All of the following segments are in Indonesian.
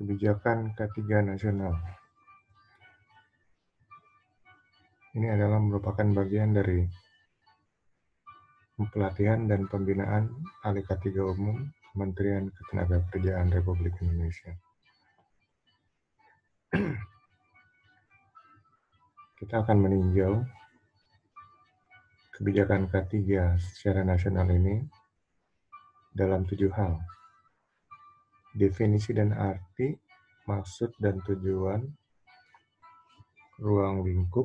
kebijakan K3 nasional. Ini adalah merupakan bagian dari pelatihan dan pembinaan ahli K3 umum Kementerian Ketenagakerjaan Republik Indonesia. Kita akan meninjau kebijakan K3 secara nasional ini dalam 7 hal. Definisi dan arti, maksud dan tujuan, ruang lingkup,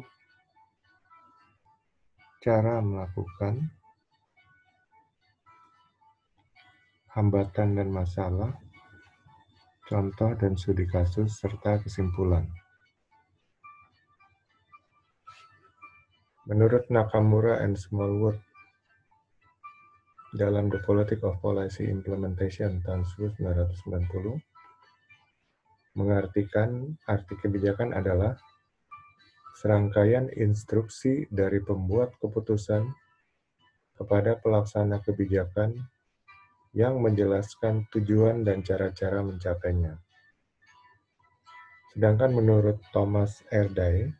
cara melakukan, hambatan dan masalah, contoh dan studi kasus, serta kesimpulan. Menurut Nakamura and Smallwood dalam The Politics of Policy Implementation tahun 1990, mengartikan arti kebijakan adalah serangkaian instruksi dari pembuat keputusan kepada pelaksana kebijakan yang menjelaskan tujuan dan cara-cara mencapainya. Sedangkan menurut Thomas R. Day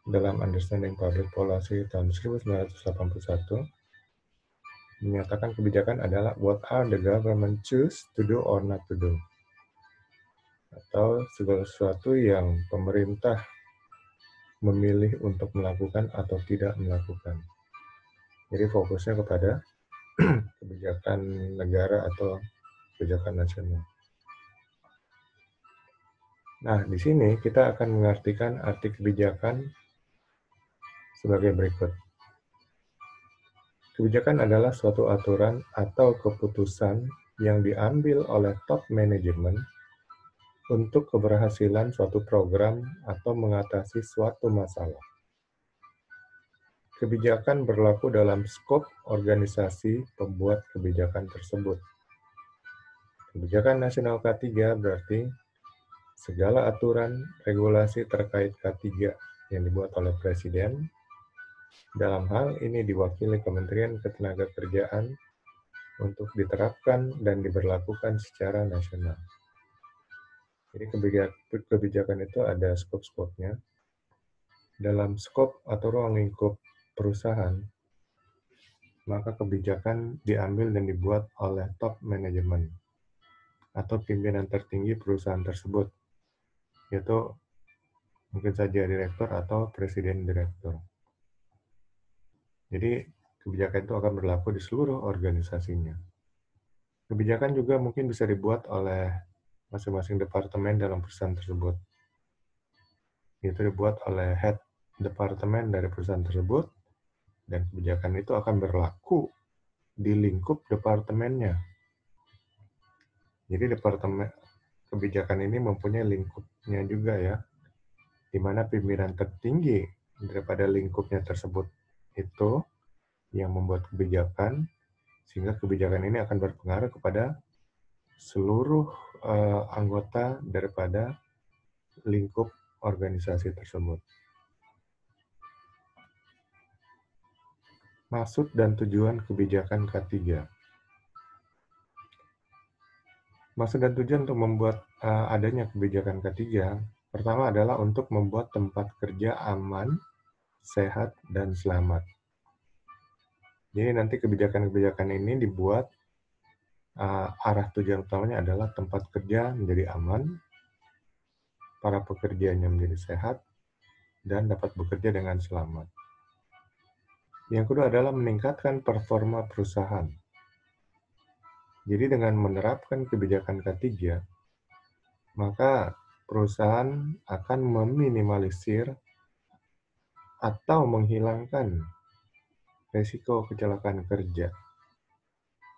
dalam Understanding Public Policy tahun 1981, menyatakan kebijakan adalah what are the government choose to do or not to do, atau segala sesuatu yang pemerintah memilih untuk melakukan atau tidak melakukan. Jadi fokusnya kepada kebijakan negara atau kebijakan nasional. Nah, di sini kita akan mengartikan arti kebijakan sebagai berikut. Kebijakan adalah suatu aturan atau keputusan yang diambil oleh top manajemen untuk keberhasilan suatu program atau mengatasi suatu masalah. Kebijakan berlaku dalam skop organisasi pembuat kebijakan tersebut. Kebijakan nasional K3 berarti segala aturan, regulasi terkait K3 yang dibuat oleh Presiden. Dalam hal ini diwakili Kementerian Ketenagakerjaan untuk diterapkan dan diberlakukan secara nasional. Jadi kebijakan itu ada skop-skopnya. Dalam skop atau ruang lingkup perusahaan, maka kebijakan diambil dan dibuat oleh top manajemen atau pimpinan tertinggi perusahaan tersebut, yaitu mungkin saja direktur atau presiden direktur. Jadi kebijakan itu akan berlaku di seluruh organisasinya. Kebijakan juga mungkin bisa dibuat oleh masing-masing departemen dalam perusahaan tersebut. Itu dibuat oleh head departemen dari perusahaan tersebut, dan kebijakan itu akan berlaku di lingkup departemennya. Jadi departemen kebijakan ini mempunyai lingkupnya juga ya, di mana pimpinan tertinggi daripada lingkupnya tersebut itu yang membuat kebijakan, sehingga kebijakan ini akan berpengaruh kepada seluruh anggota daripada lingkup organisasi tersebut. Maksud dan tujuan kebijakan K3. Maksud dan tujuan untuk membuat adanya kebijakan K3, pertama adalah untuk membuat tempat kerja aman, sehat, dan selamat. Jadi nanti kebijakan-kebijakan ini dibuat, arah tujuan utamanya adalah tempat kerja menjadi aman, para pekerjanya menjadi sehat, dan dapat bekerja dengan selamat. Yang kedua adalah meningkatkan performa perusahaan. Jadi dengan menerapkan kebijakan K3, maka perusahaan akan meminimalisir atau menghilangkan risiko kecelakaan kerja.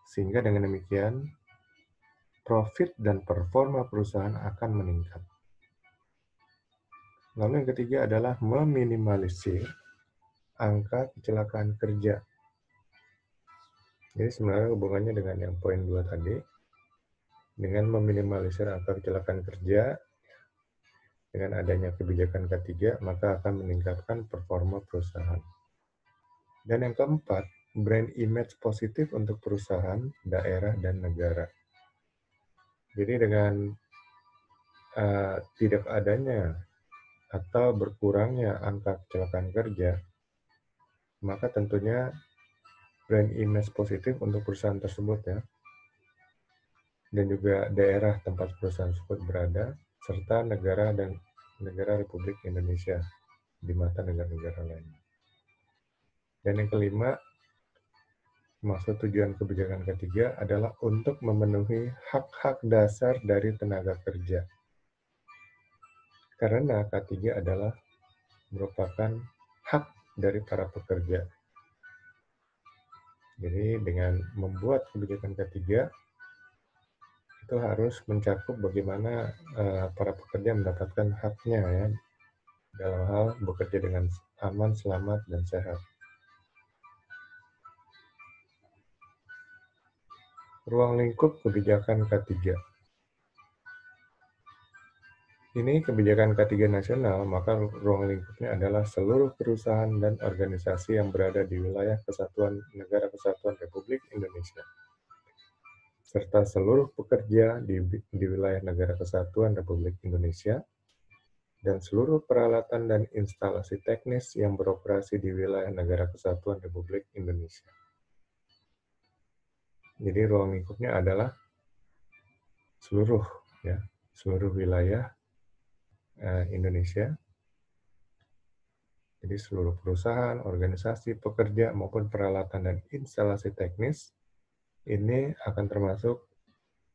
Sehingga dengan demikian, profit dan performa perusahaan akan meningkat. Lalu yang ketiga adalah meminimalisir angka kecelakaan kerja. Jadi sebenarnya hubungannya dengan yang poin 2 tadi. Dengan meminimalisir angka kecelakaan kerja, dengan adanya kebijakan K3, maka akan meningkatkan performa perusahaan. Dan yang keempat, brand image positif untuk perusahaan, daerah, dan negara. Jadi dengan tidak adanya atau berkurangnya angka kecelakaan kerja, maka tentunya brand image positif untuk perusahaan tersebut ya, dan juga daerah tempat perusahaan tersebut berada, serta negara dan negara Republik Indonesia di mata negara-negara lain. Dan yang kelima, maksud tujuan kebijakan ketiga adalah untuk memenuhi hak-hak dasar dari tenaga kerja. Karena K3 adalah merupakan hak dari para pekerja. Jadi dengan membuat kebijakan ketiga, itu harus mencakup bagaimana para pekerja mendapatkan haknya ya, dalam hal bekerja dengan aman, selamat, dan sehat. Ruang lingkup kebijakan K3. Ini kebijakan K3 nasional, maka ruang lingkupnya adalah seluruh perusahaan dan organisasi yang berada di wilayah Kesatuan Negara Kesatuan Republik Indonesia, serta seluruh pekerja di wilayah Negara Kesatuan Republik Indonesia, dan seluruh peralatan dan instalasi teknis yang beroperasi di wilayah Negara Kesatuan Republik Indonesia. Jadi ruang lingkupnya adalah seluruh wilayah Indonesia. Jadi seluruh perusahaan, organisasi, pekerja, maupun peralatan dan instalasi teknis ini akan termasuk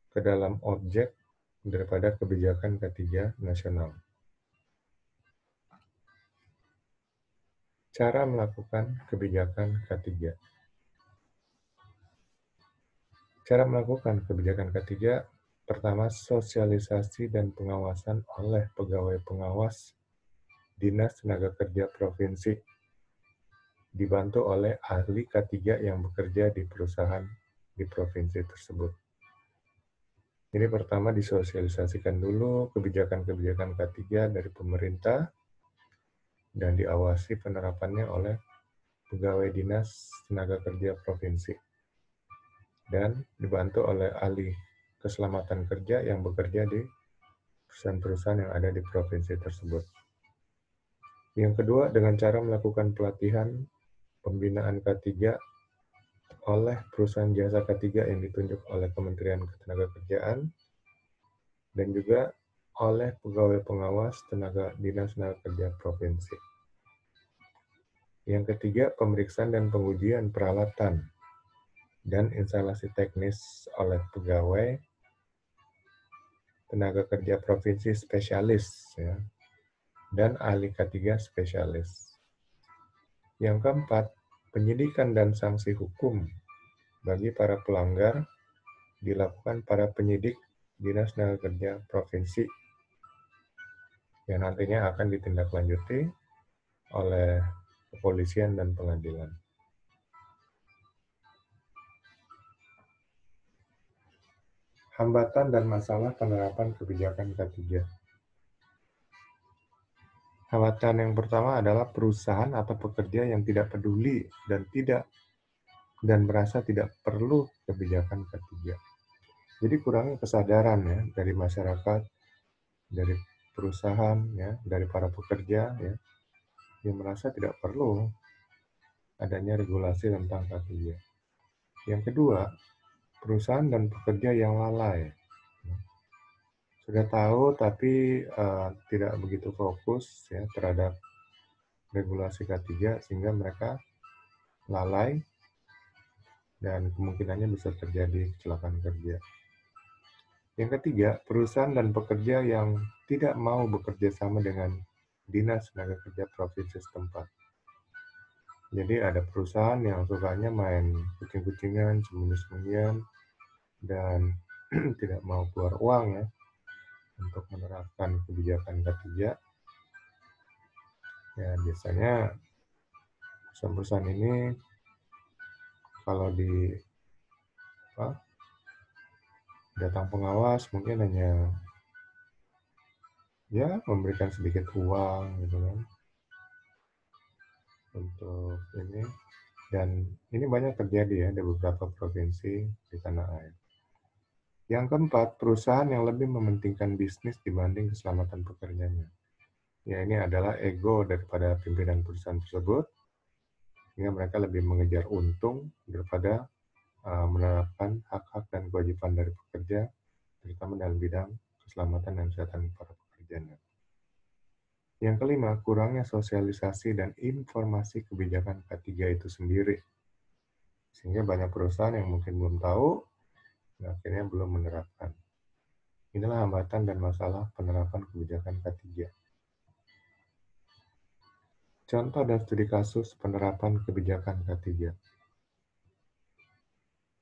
ke dalam objek daripada kebijakan K3 nasional. Cara melakukan kebijakan K3. Cara melakukan kebijakan K3, pertama, sosialisasi dan pengawasan oleh pegawai pengawas Dinas Tenaga Kerja Provinsi, dibantu oleh ahli K3 yang bekerja di perusahaan di provinsi tersebut. Jadi pertama disosialisasikan dulu kebijakan-kebijakan K3 dari pemerintah dan diawasi penerapannya oleh pegawai Dinas Tenaga Kerja Provinsi dan dibantu oleh ahli keselamatan kerja yang bekerja di perusahaan-perusahaan yang ada di provinsi tersebut. Yang kedua, dengan cara melakukan pelatihan pembinaan K3 oleh perusahaan jasa K3 yang ditunjuk oleh Kementerian Ketenagakerjaan dan juga oleh pegawai pengawas Dinas Tenaga Kerja Provinsi. Yang ketiga, pemeriksaan dan pengujian peralatan dan instalasi teknis oleh pegawai tenaga kerja provinsi spesialis ya, dan ahli K3 spesialis. Yang keempat, penyidikan dan sanksi hukum bagi para pelanggar dilakukan para penyidik Dinas Tenaga Kerja Provinsi yang nantinya akan ditindaklanjuti oleh kepolisian dan pengadilan. Hambatan dan masalah penerapan kebijakan K3. Hambatan yang pertama adalah perusahaan atau pekerja yang tidak peduli dan merasa tidak perlu kebijakan K3. Jadi kurangnya kesadaran ya dari masyarakat, dari perusahaan ya, dari para pekerja ya, yang merasa tidak perlu adanya regulasi tentang K3. Yang kedua, perusahaan dan pekerja yang lalai. Sudah tahu tapi tidak begitu fokus ya terhadap regulasi K3 sehingga mereka lalai dan kemungkinannya bisa terjadi kecelakaan kerja. Yang ketiga, perusahaan dan pekerja yang tidak mau bekerja sama dengan Dinas Tenaga Kerja Provinsi setempat. Jadi ada perusahaan yang sukanya main kucing-kucingan, sembunyi-sembunyian, dan tidak mau keluar uang ya untuk menerapkan kebijakan K3. Ya biasanya perusahaan-perusahaan ini kalau datang pengawas mungkin hanya ya memberikan sedikit uang gitu kan untuk ini, dan ini banyak terjadi ya di beberapa provinsi di tanah air. Yang keempat, perusahaan yang lebih mementingkan bisnis dibanding keselamatan pekerjanya. Ya, ini adalah ego daripada pimpinan perusahaan tersebut, sehingga mereka lebih mengejar untung daripada menerapkan hak-hak dan kewajiban dari pekerja, terutama dalam bidang keselamatan dan kesehatan para pekerjanya. Yang kelima, kurangnya sosialisasi dan informasi kebijakan K3 itu sendiri. Sehingga banyak perusahaan yang mungkin belum tahu, dan akhirnya belum menerapkan. Inilah hambatan dan masalah penerapan kebijakan K3. Contoh dan studi kasus penerapan kebijakan K3.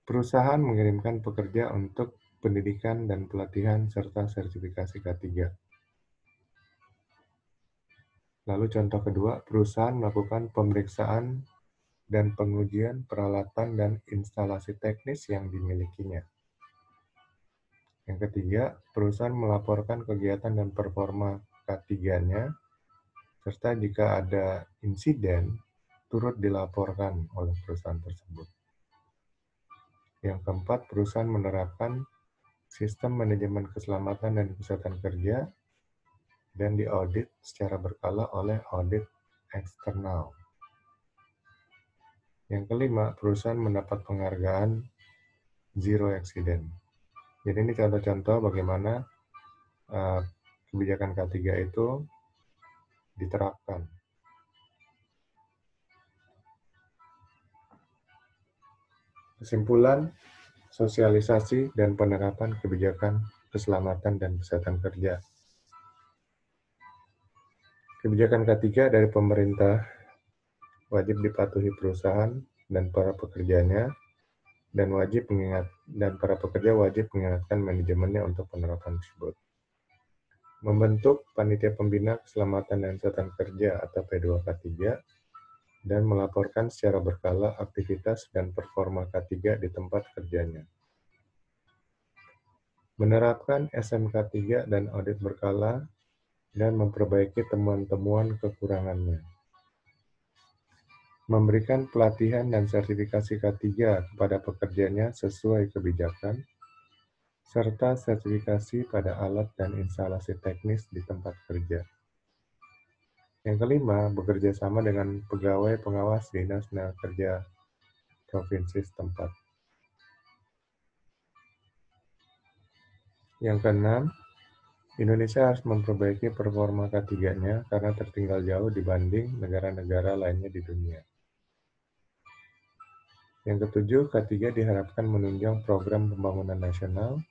Perusahaan mengirimkan pekerja untuk pendidikan dan pelatihan serta sertifikasi K3. Lalu contoh kedua, perusahaan melakukan pemeriksaan dan pengujian peralatan dan instalasi teknis yang dimilikinya. Yang ketiga, perusahaan melaporkan kegiatan dan performa K3-nya, serta jika ada insiden, turut dilaporkan oleh perusahaan tersebut. Yang keempat, perusahaan menerapkan sistem manajemen keselamatan dan kesehatan kerja dan diaudit secara berkala oleh audit eksternal. Yang kelima, perusahaan mendapat penghargaan Zero Accident. Jadi ini contoh-contoh bagaimana kebijakan K3 itu diterapkan. Kesimpulan, sosialisasi dan penerapan kebijakan keselamatan dan kesehatan kerja. Kebijakan K3 dari pemerintah wajib dipatuhi perusahaan dan para pekerjanya, dan para pekerja wajib mengingatkan manajemennya untuk penerapan tersebut. Membentuk panitia pembina keselamatan dan kesehatan kerja atau P2K3 dan melaporkan secara berkala aktivitas dan performa K3 di tempat kerjanya. Menerapkan SMK3 dan audit berkala dan memperbaiki temuan-temuan kekurangannya. Memberikan pelatihan dan sertifikasi K3 kepada pekerjanya sesuai kebijakan, serta sertifikasi pada alat dan instalasi teknis di tempat kerja. Yang kelima, bekerja sama dengan pegawai pengawas Dinas Tenaga Kerja Provinsi setempat. Yang keenam, Indonesia harus memperbaiki performa K3-nya karena tertinggal jauh dibanding negara-negara lainnya di dunia. Yang ketujuh, K3 diharapkan menunjang program pembangunan nasional,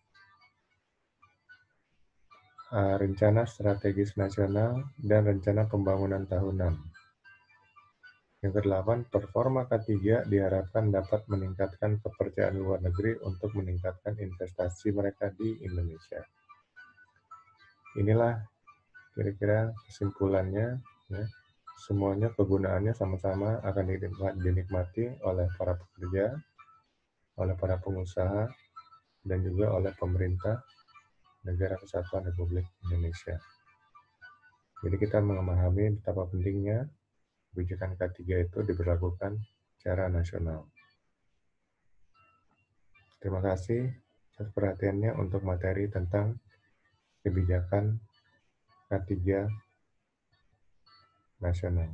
rencana strategis nasional, dan rencana pembangunan tahunan. Yang kedelapan, performa K3 diharapkan dapat meningkatkan kepercayaan luar negeri untuk meningkatkan investasi mereka di Indonesia. Inilah kira-kira kesimpulannya. Ya. Semuanya kegunaannya sama-sama akan dinikmati oleh para pekerja, oleh para pengusaha, dan juga oleh pemerintah Negara Kesatuan Republik Indonesia. Jadi kita memahami betapa pentingnya kebijakan K3 itu diberlakukan secara nasional. Terima kasih atas perhatiannya untuk materi tentang kebijakan K3 nasional.